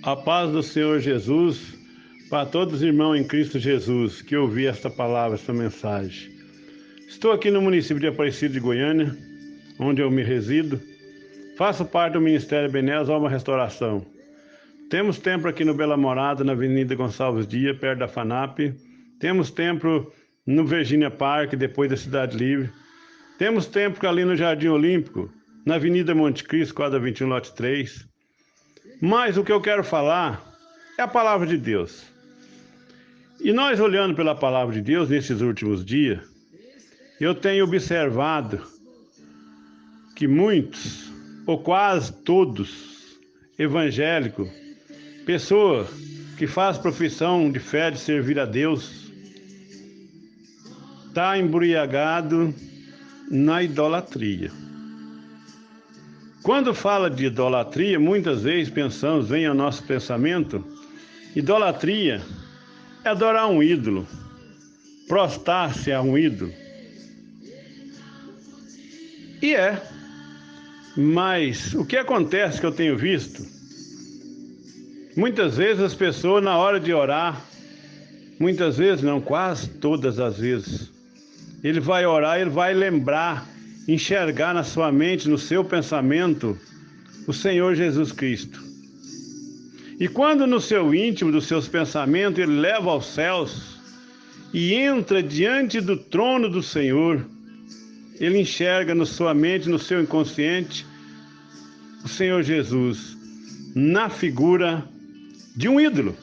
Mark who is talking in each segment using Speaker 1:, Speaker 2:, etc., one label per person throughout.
Speaker 1: A paz do Senhor Jesus para todos os irmãos em Cristo Jesus que ouvi esta palavra, esta mensagem. Estou aqui no município de Aparecida de Goiânia, onde eu me resido. Faço parte do Ministério Ebenezer Alma Restauração. Temos templo aqui no Bela Morada, na Avenida Gonçalves Dias, perto da FANAP. Temos templo no Virginia Park, depois da Cidade Livre. Temos templo ali no Jardim Olímpico, na Avenida Monte Cristo, quadra 21, lote 3. Mas o que eu quero falar é a palavra de Deus. E nós, olhando pela palavra de Deus nesses últimos dias, eu tenho observado que muitos, ou quase todos, evangélicos, pessoa que faz profissão de fé de servir a Deus, está embriagado na idolatria. Quando fala de idolatria, muitas vezes pensamos, vem ao nosso pensamento, idolatria é adorar um ídolo, prostrar-se a um ídolo. E mas o que acontece que eu tenho visto, muitas vezes as pessoas na hora de orar, muitas vezes não, quase todas as vezes, ele vai orar, ele vai lembrar, enxergar na sua mente, no seu pensamento, o Senhor Jesus Cristo. E quando no seu íntimo, dos seus pensamentos, ele leva aos céus e entra diante do trono do Senhor, ele enxerga na sua mente, no seu inconsciente, o Senhor Jesus na figura de um ídolo.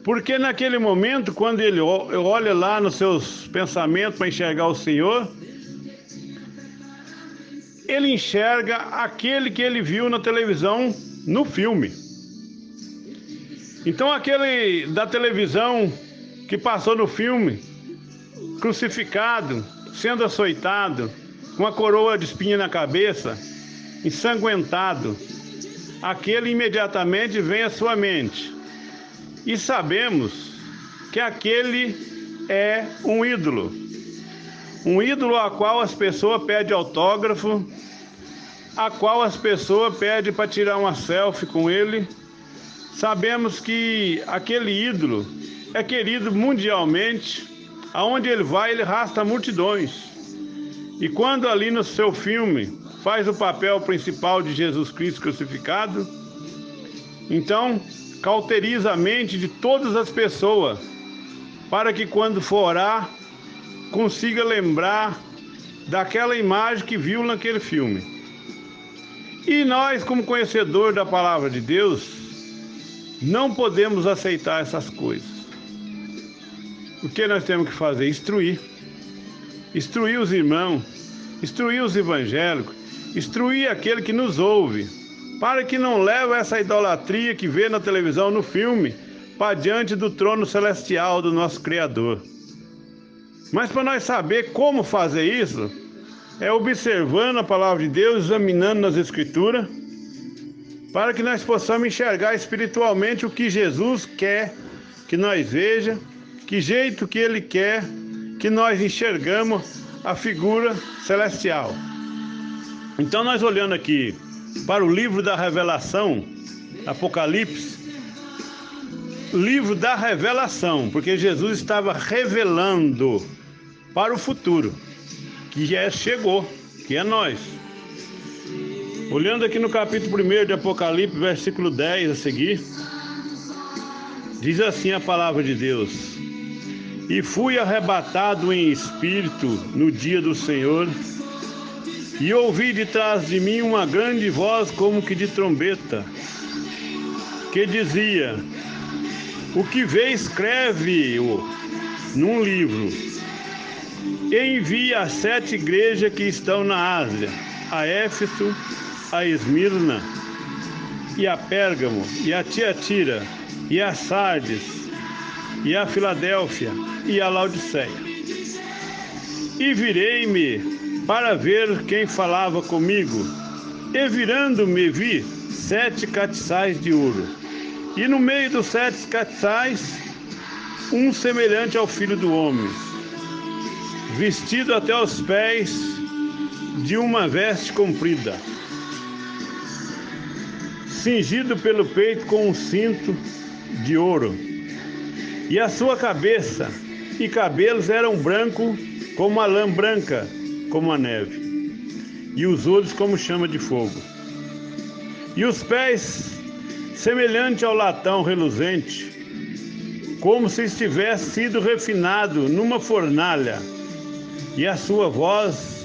Speaker 1: Porque naquele momento, quando ele olha lá nos seus pensamentos para enxergar o Senhor, ele enxerga aquele que ele viu na televisão, no filme. Então aquele da televisão que passou no filme, crucificado, sendo açoitado, com a coroa de espinho na cabeça, ensanguentado, aquele imediatamente vem à sua mente. E sabemos que aquele é um ídolo a qual as pessoas pedem autógrafo, a qual as pessoas pedem para tirar uma selfie com ele. Sabemos que aquele ídolo é querido mundialmente, aonde ele vai, ele arrasta multidões. E quando ali no seu filme faz o papel principal de Jesus Cristo crucificado, então cauteriza a mente de todas as pessoas, para que quando for orar, consiga lembrar daquela imagem que viu naquele filme. E nós, como conhecedor da palavra de Deus, não podemos aceitar essas coisas. O que nós temos que fazer? Instruir os irmãos, instruir os evangélicos, instruir aquele que nos ouve, para que não leve essa idolatria que vê na televisão, no filme, para diante do trono celestial do nosso Criador. Mas para nós saber como fazer isso, é observando a palavra de Deus, examinando nas Escrituras, para que nós possamos enxergar espiritualmente o que Jesus quer que nós veja, que jeito que Ele quer que nós enxergamos a figura celestial. Então nós olhando aqui para o livro da Revelação, Apocalipse, livro da revelação, porque Jesus estava revelando para o futuro, que chegou, que é nós. Olhando aqui no capítulo 1 de Apocalipse, versículo 10 a seguir, diz assim a palavra de Deus: E fui arrebatado em espírito no dia do Senhor, e ouvi de trás de mim uma grande voz como que de trombeta, que dizia: O que vê, escreve-o num livro, e envia às 7 igrejas que estão na Ásia, a Éfeso, a Esmirna, e a Pérgamo, e a Tiatira, e a Sardes, e a Filadélfia, e a Laodiceia. E virei-me para ver quem falava comigo, e virando-me vi 7 castiçais de ouro, e no meio dos 7 castiçais, um semelhante ao Filho do Homem, vestido até os pés de uma veste comprida, cingido pelo peito com um cinto de ouro. E a sua cabeça e cabelos eram brancos como a lã branca, como a neve, e os olhos como chama de fogo. E os pés semelhante ao latão reluzente, como se estivesse sido refinado numa fornalha, e a sua voz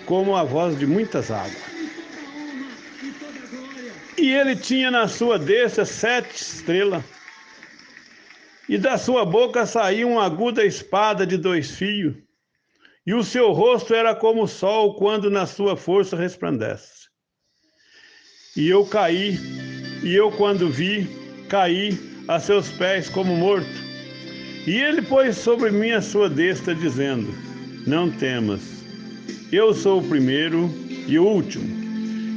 Speaker 1: como a voz de muitas águas. E ele tinha na sua destra 7 estrelas, e da sua boca saía uma aguda espada de 2 fios, e o seu rosto era como o sol quando na sua força resplandece. E eu caí, e eu quando vi, caí a seus pés como morto. E ele pôs sobre mim a sua destra, dizendo: não temas, eu sou o primeiro e o último,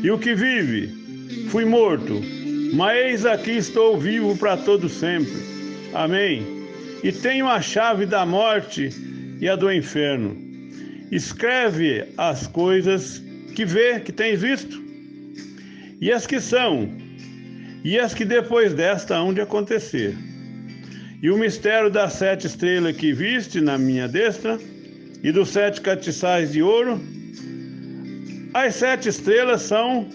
Speaker 1: e o que vive. Fui morto, mas eis aqui estou vivo para todo sempre. Amém. E tenho a chave da morte e a do inferno. Escreve as coisas que que tens visto, e as que são, e as que depois desta hão de acontecer. E o mistério das 7 estrelas que viste na minha destra, e dos 7 castiçais de ouro. As 7 estrelas são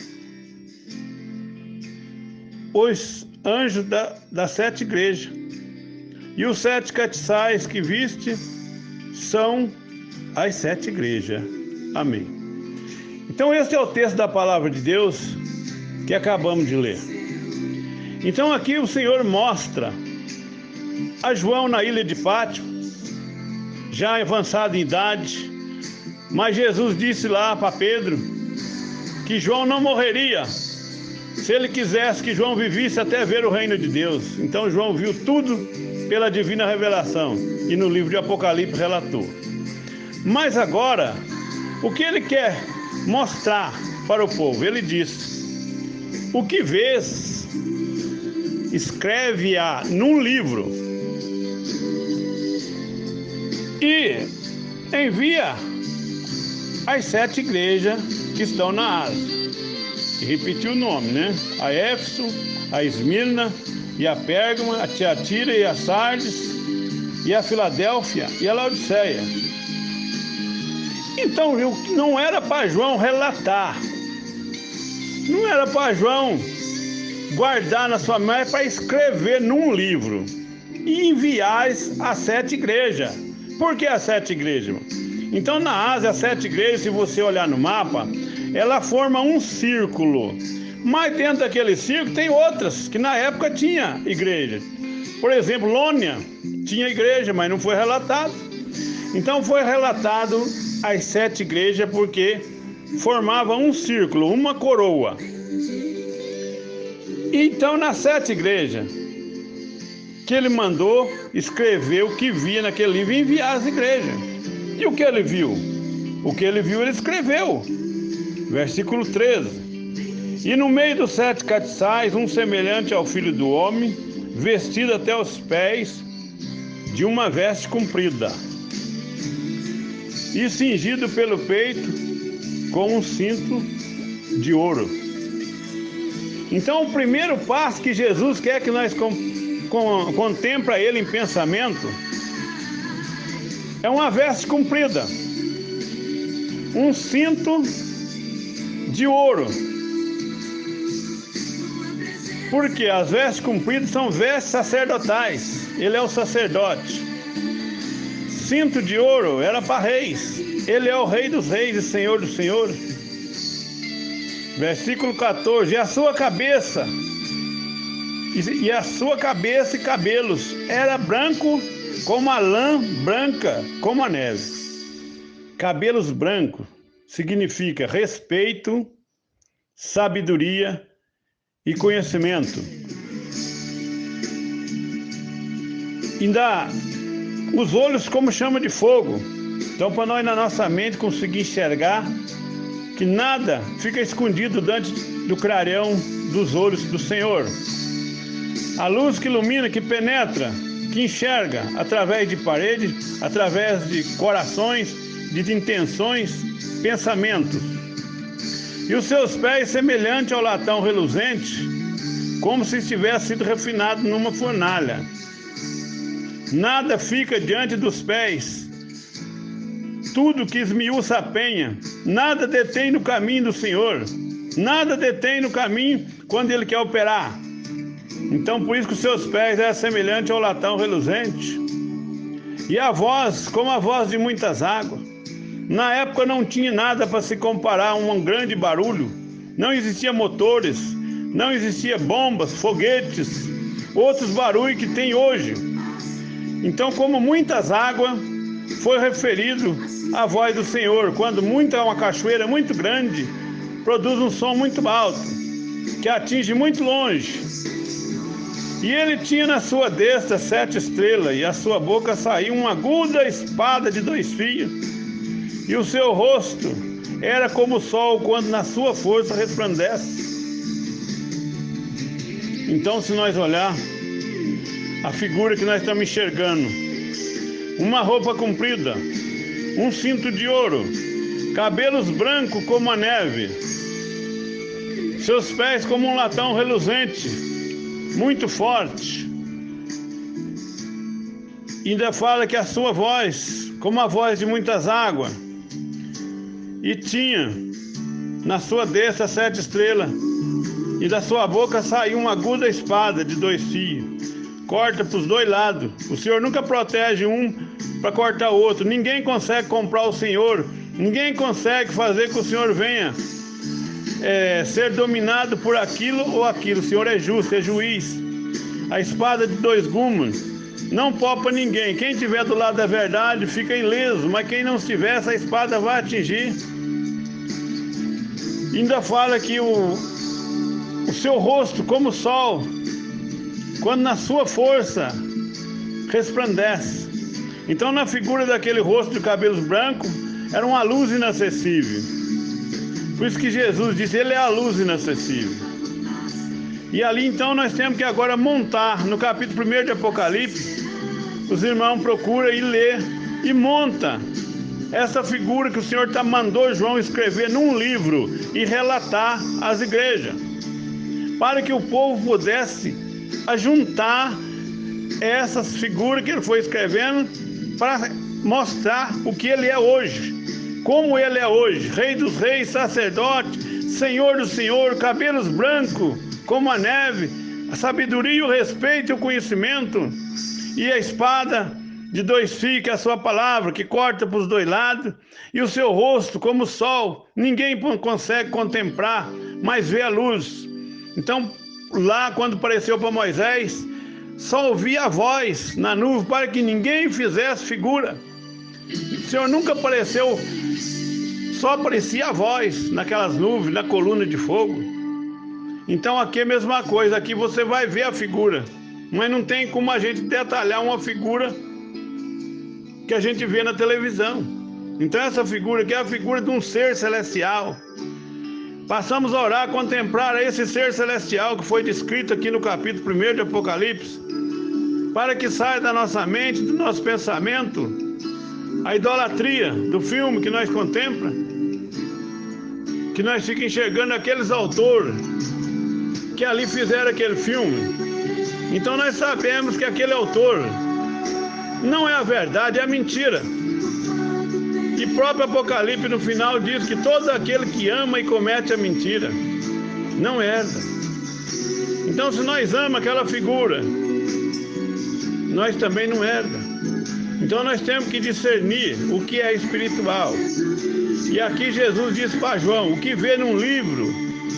Speaker 1: os anjos das 7 igrejas. E os 7 castiçais que viste são as 7 igrejas. Amém. Então este é o texto da palavra de Deus que acabamos de ler. Então aqui o Senhor mostra a João na ilha de Pátimo, já avançado em idade, mas Jesus disse lá para Pedro que João não morreria se ele quisesse que João vivesse até ver o reino de Deus. Então João viu tudo pela divina revelação, e no livro de Apocalipse relatou. Mas agora, o que ele quer mostrar para o povo? Ele diz: o que vês, escreve-a num livro e envia às 7 igrejas que estão na Ásia. E repetiu o nome, né? A Éfeso, a Esmirna, e a Pérgama, a Tiatira e a Sardes, e a Filadélfia e a Laodiceia. Então, não era para João relatar, não era para João guardar na sua mão, é para escrever num livro e enviar às 7 igrejas. Por que as 7 igrejas? Então, na Ásia, as 7 igrejas, se você olhar no mapa, ela forma um círculo. Mas dentro daquele círculo tem outras que na época tinha igreja. Por exemplo, Lônia tinha igreja, mas não foi relatado. Então foi relatado as 7 igrejas porque formava um círculo, uma coroa. Então nas 7 igrejas que ele mandou escrever o que via naquele livro e enviar às igrejas. E o que ele viu? O que ele viu ele escreveu. Versículo 13. E no meio dos 7 castiçais, um semelhante ao Filho do Homem, vestido até os pés de uma veste comprida, e cingido pelo peito com um cinto de ouro. Então o primeiro passo que Jesus quer que nós contempla ele em pensamento é uma veste comprida, um cinto de ouro. Porque as vestes compridas são vestes sacerdotais. Ele é o sacerdote. Cinto de ouro era para reis. Ele é o rei dos reis e senhor dos senhores. Versículo 14. E a sua cabeça e cabelos era branco como a lã, branca como a neve. Cabelos brancos significa respeito, sabedoria e conhecimento. Ainda os olhos como chama de fogo. Então, para nós na nossa mente conseguir enxergar que nada fica escondido diante do clarão dos olhos do Senhor. A luz que ilumina, que penetra, que enxerga através de paredes, através de corações, de intenções, pensamentos. e os seus pés semelhante ao latão reluzente, como se tivesse sido refinado numa fornalha. Nada fica diante dos pés, tudo que esmiuça a penha, nada detém no caminho do Senhor, nada detém no caminho quando Ele quer operar. Então, por isso que os seus pés é semelhante ao latão reluzente. E a voz, como a voz de muitas águas. Na época não tinha nada para se comparar a um grande barulho. Não existia motores, não existia bombas, foguetes, outros barulhos que tem hoje. Então, como muitas águas, foi referido à voz do Senhor. Quando uma cachoeira muito grande produz um som muito alto, que atinge muito longe. E ele tinha na sua destra 7 estrelas, e a sua boca saía uma aguda espada de 2 fios, e o seu rosto era como o sol quando na sua força resplandece. Então, se nós olhar a figura que nós estamos enxergando, uma roupa comprida, um cinto de ouro, cabelos brancos como a neve, seus pés como um latão reluzente, muito forte. Ainda fala que a sua voz, como a voz de muitas águas, e tinha na sua destra 7 estrelas, e da sua boca saiu uma aguda espada de 2 fios, corta para os 2 lados. O Senhor nunca protege um para cortar o outro. Ninguém consegue comprar o Senhor, ninguém consegue fazer que o Senhor venha ser dominado por aquilo ou aquilo. O Senhor é justo, é juiz. A espada de 2 gumes não poupa ninguém. Quem estiver do lado da verdade fica ileso, mas quem não estiver, essa espada vai atingir. Ainda fala que o seu rosto como o sol, quando na sua força resplandece. Então, na figura daquele rosto de cabelos brancos, era uma luz inacessível. Por isso que Jesus disse, Ele é a luz inacessível. E ali então nós temos que agora montar, no capítulo 1 de Apocalipse, os irmãos procuram e lê e monta essa figura que o Senhor mandou João escrever num livro e relatar às igrejas, para que o povo pudesse ajuntar essas figuras que ele foi escrevendo para mostrar o que ele é hoje, como ele é hoje, Rei dos Reis, sacerdote, Senhor do Senhor, cabelos brancos como a neve, a sabedoria, o respeito e o conhecimento, e a espada de 2 fios, que é a sua palavra, que corta para os 2 lados, e o seu rosto como o sol, ninguém consegue contemplar, mas vê a luz. Então, lá quando apareceu para Moisés, só ouvia a voz na nuvem, para que ninguém fizesse figura. O Senhor nunca apareceu, só aparecia a voz naquelas nuvens, na coluna de fogo. Então aqui é a mesma coisa, aqui você vai ver a figura, mas não tem como a gente detalhar uma figura que a gente vê na televisão. Então essa figura aqui é a figura de um ser celestial. Passamos a orar, a contemplar esse ser celestial que foi descrito aqui no capítulo 1 de Apocalipse, para que saia da nossa mente, do nosso pensamento, a idolatria do filme que nós contemplamos, que nós ficamos enxergando aqueles autores que ali fizeram aquele filme. Então nós sabemos que aquele autor não é a verdade, é a mentira. E próprio Apocalipse no final diz que todo aquele que ama e comete a mentira não herda. Então, se nós amamos aquela figura, nós também não herda. Então nós temos que discernir o que é espiritual. E aqui Jesus disse para João, o que vê num livro,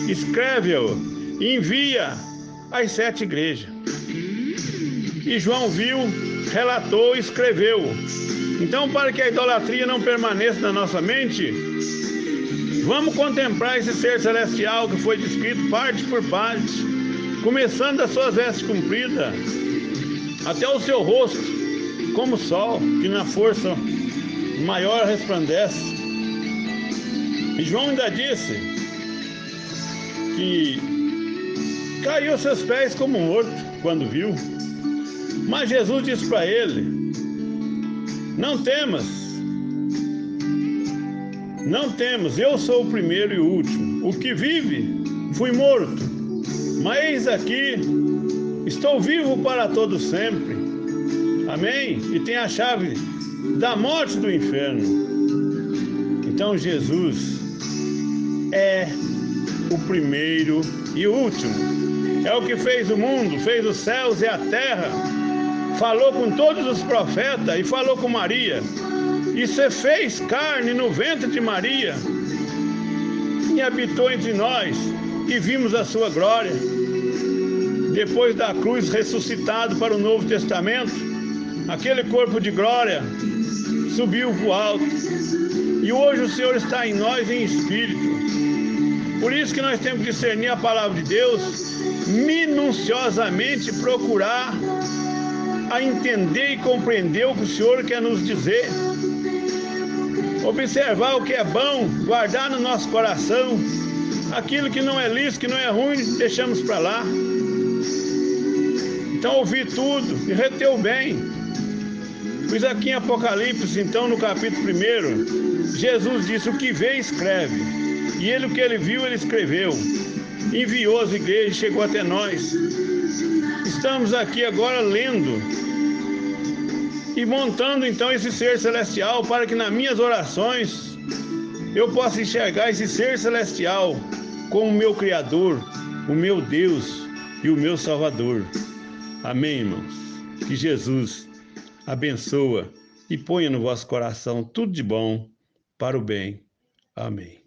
Speaker 1: escreve-o e envia às 7 igrejas. E João viu, relatou e escreveu. Então, para que a idolatria não permaneça na nossa mente, vamos contemplar esse ser celestial que foi descrito parte por parte, começando das suas vestes compridas, até o seu rosto, como o sol, que na força maior resplandece. E João ainda disse que caiu aos seus pés como morto quando viu. Mas Jesus disse para ele, não temas, eu sou o primeiro e o último, o que vive, fui morto, mas eis aqui, estou vivo para todo sempre. Amém? E tem a chave da morte e do inferno. Então Jesus é o primeiro e o último. É o que fez o mundo, fez os céus e a terra. Falou com todos os profetas e falou com Maria. E se fez carne no ventre de Maria e habitou entre nós e vimos a sua glória. Depois da cruz, ressuscitado para o Novo Testamento, aquele corpo de glória subiu para o alto. E hoje o Senhor está em nós em espírito. Por isso que nós temos que discernir a palavra de Deus, minuciosamente procurar a entender e compreender o que o Senhor quer nos dizer. Observar o que é bom, guardar no nosso coração. Aquilo que não é lícito, que não é ruim, deixamos para lá. Então ouvir tudo e reter o bem. Pois aqui em Apocalipse, então no capítulo 1, Jesus disse: o que vê, escreve. E ele, o que ele viu, ele escreveu. Enviou as igrejas, chegou até nós. Estamos aqui agora lendo e montando então esse ser celestial, para que nas minhas orações eu possa enxergar esse ser celestial como o meu Criador, o meu Deus e o meu Salvador. Amém, irmãos? Que Jesus abençoa e ponha no vosso coração tudo de bom para o bem. Amém.